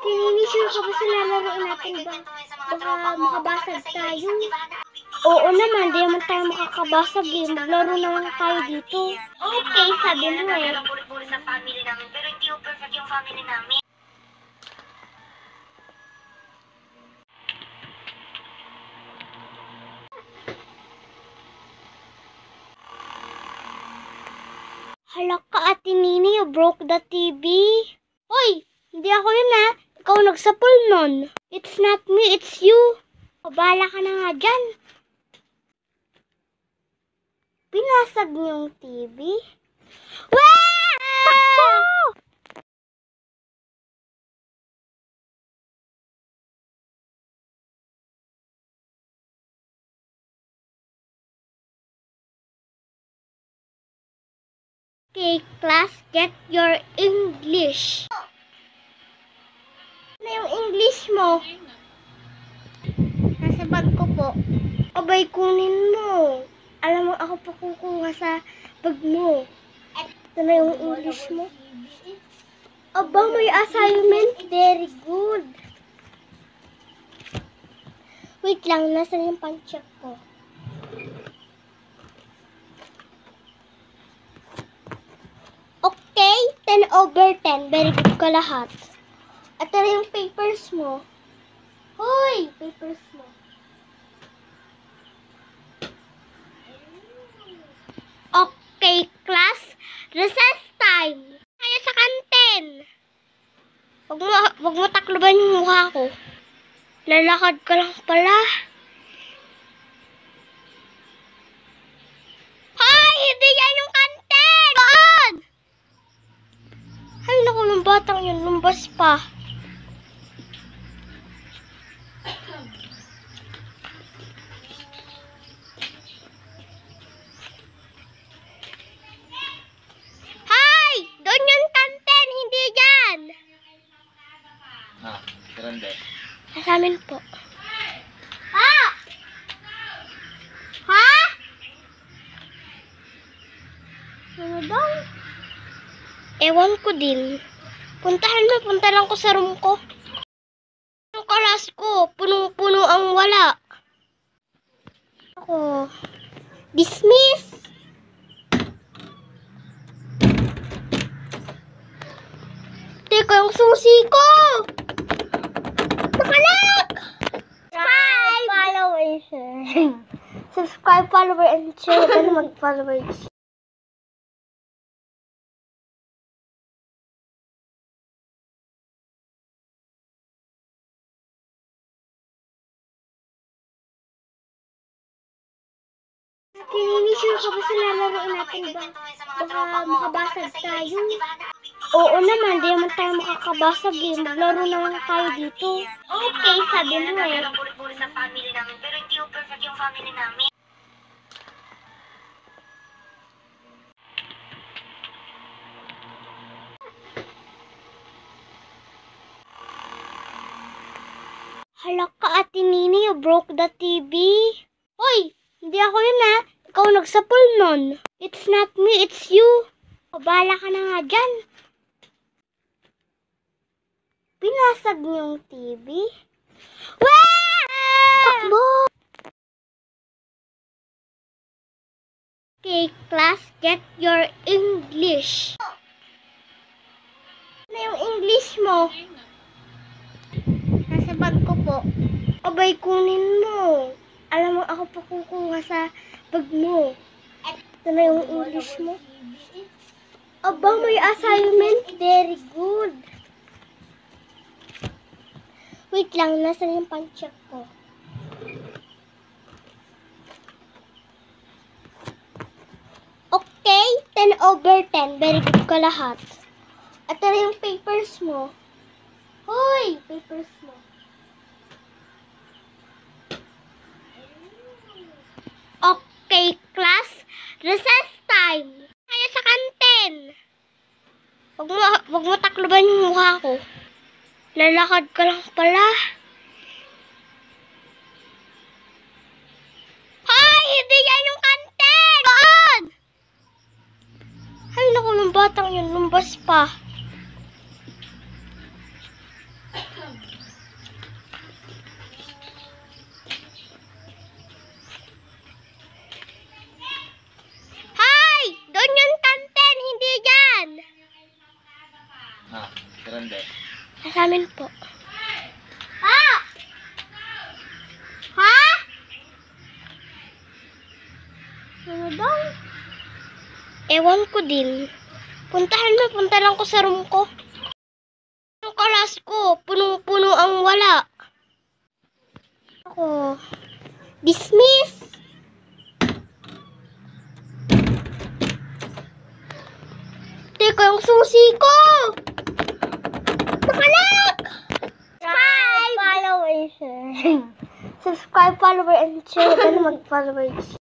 Sure ka ba sa lalaro natin ba? Baka makabasag tayo. Oo naman, di naman tayo makakabasag eh. Maglaro naman tayo dito. Okay, sabi mo eh. Puri-puri sa family namin, pero hindi yung perfect yung family namin. Hala ka, Ate Nini, you broke the TV. Hoy, hindi ako yun ah. Ikaw nagsapol nun. It's not me, it's you. Bala ka na nga dyan. Pinasag niyo yung TV? Wow! Okay, class, get your English. Ano yung English mo? Nasa bag ko po. Abay, kunin mo. Alam mo, ako pa kukuha sa bag mo. Ito na yung English mo. Aba, may assignment. Very good. Wait lang, nasan yung pan-check ko? Okay, 10/10. Very good ka lahat. Ito na yung papers mo. Hoy, papers mo. Okay, class. Recess time. Kaya sa kantin. Wag mo takloban yung mukha ko. Lalakad ka lang pala. Hoy, hindi yan yung kantin! Doon! Ay, naku, yung batang yun. Lumbas pa. Hoy! Doon yung kantin, hindi dyan! Grande. Sa amin po. Ha? Ha? Ano daw? Ewan ko din. Punta lang ko sa room ko. Yung kalas ko, punong-puno ang wala. Ako. Dismiss! Teka, yung susi ko! Nakalak! Subscribe! Follow and share. Subscribe, follow and share. Ano mag-follow and share? Sure ka ba sa lalaro natin ba? Baka makabasag tayo. Oo naman, di naman tayo makakabasag eh. Maglaro naman tayo dito. Okay, sabi mo eh. Puri-puri sa family namin, pero hindi yung perfect yung family namin. Hala ka, Ate Nini, you broke the TV. Hoy, hindi ako yun ah. Ikaw nagsapol nun. It's not me, it's you. Bala ka na nga dyan. Pinasag niyo yung TV? Wow! Takbo! Okay, class, get your English. Ano yung English mo? Nasa bag ko po. Abay, kunin mo. Alam mo, ako pa kukuha sa bag mo. Ito na yung English mo. Aba, may assignment. Very good. Wait lang, nasan yung pan-check ko? Okay, 10/10. Very good ka lahat. Ito na yung papers mo. Hoy, papers mo. Okay, class. Recess time. Kaya sa kantin. Wag mo takloban yung mukha ko. Lalakad ka lang pala. Hoy, hindi yan yung kantin! Doon! Ay, naku, yung batang yun. Lumbas pa. Grande. Sa amin po. Ha? Ha? Ano daw? Ewan ko din. Punta lang ko sa room ko. Yung kalas ko, punong-puno ang wala. Ako, dismiss! Teka, yung susi ko! Nakalak! Subscribe, follow, and share. Subscribe, follow, and share. Huwag ka na mag-follow, and share.